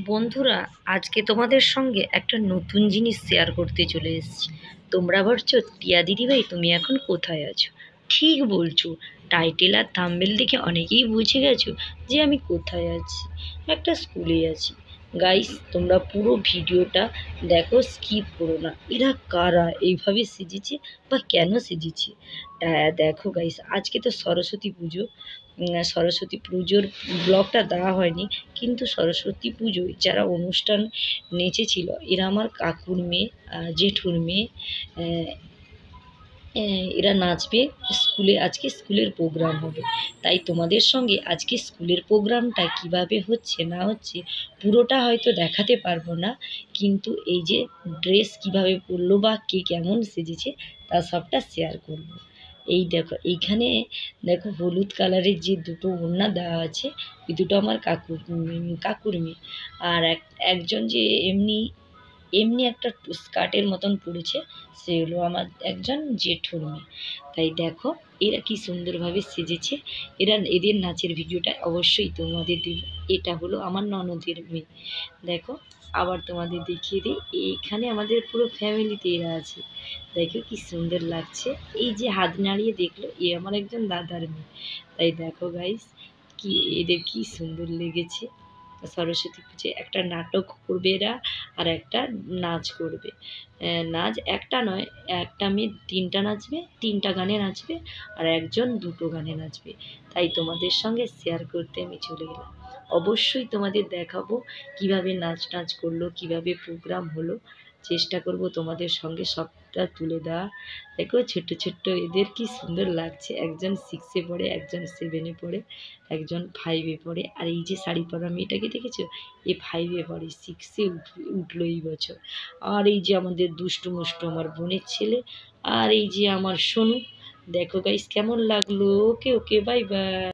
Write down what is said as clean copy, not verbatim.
বন্ধুরা, আজকে তোমাদের সঙ্গে একটা নতুন জিনিস শেয়ার করতে চলে এসেছি। তোমরা ভাবছো, টিয়া দিদিভাই তুমি এখন কোথায় আছো? ঠিক বলছো। টাইটেল আর থাম্বনেল দেখে অনেকেই বুঝে গেছো যে আমি কোথায় আছি। একটা স্কুলে আছি। গাইস, তোমরা পুরো ভিডিওটা দেখো, স্কিপ করো না। এরা কারা এইভাবে সেজেছে বা কেন সেজেছে? দেখো গাইস, আজকে তো সরস্বতী পুজো। সরস্বতী পুজোর ব্লগটা দেওয়া হয়নি, কিন্তু সরস্বতী পুজোয় যারা অনুষ্ঠান নেচেছিল এরা আমার কাকুর মেয়ে, জেঠুর মেয়ে। এরা নাচবে স্কুলে। আজকে স্কুলের প্রোগ্রাম হবে, তাই তোমাদের সঙ্গে আজকে স্কুলের প্রোগ্রামটা কিভাবে হচ্ছে না হচ্ছে পুরোটা হয়তো দেখাতে পারবো না, কিন্তু এই যে ড্রেস কিভাবে পরলো বা কে কেমন সেজেছে তা সবটা শেয়ার করব। এই দেখো, এইখানে দেখো হলুদ কালারের যে দুটো ওড়না দেওয়া আছে, এই দুটো আমার কাকুর মেয়ে। আর একজন যে এমনি এমনি একটা স্কার্টের মতন পড়েছে, সে হলো আমার একজন জেঠুর মেয়ে। তাই দেখো এরা কি সুন্দরভাবে সেজেছে। এদের নাচের ভিডিওটা অবশ্যই তোমাদের দেব। এটা হলো আমার ননদের মেয়ে। দেখো, আবার তোমাদের দেখিয়ে দিই, এইখানে আমাদের পুরো ফ্যামিলিতে এরা আছে। দেখো কি সুন্দর লাগছে। এই যে হাত নাড়িয়ে দেখলো, এ আমার একজন দাদার মেয়ে। তাই দেখো গাইস, কি এদের কি সুন্দর লেগেছে। সরস্বতী পুজোয় একটা নাটক করবে এরা, আর একটা নাচ করবে। নাচ একটা নয়, একটা মেয়ে তিনটা নাচবে, তিনটা গানে নাচবে, আর একজন দুটো গানে নাচবে। তাই তোমাদের সঙ্গে শেয়ার করতে আমি চলে এলাম। অবশ্যই তোমাদের দেখাবো কিভাবে নাচ করলো, কিভাবে প্রোগ্রাম হলো। চেষ্টা করব তোমাদের সঙ্গে সবটা তুলে দেওয়া। দেখো ছোট্ট ছোট্ট এদের কি সুন্দর লাগছে। একজন 6-এ পড়ে, একজন 7-এ পড়ে, একজন 5-এ পড়ে। আর এই যে শাড়ি পরা মেয়েটাকে দেখেছো, এ 5-এ পড়ে, 6-এ উঠলো এই বছর। আর এই যে আমাদের দুষ্টু মুষ্টু আমার বোনের ছেলে, আর এই যে আমার সোনু। দেখো গাইস কেমন লাগলো। ওকে ওকে, বাই বাই।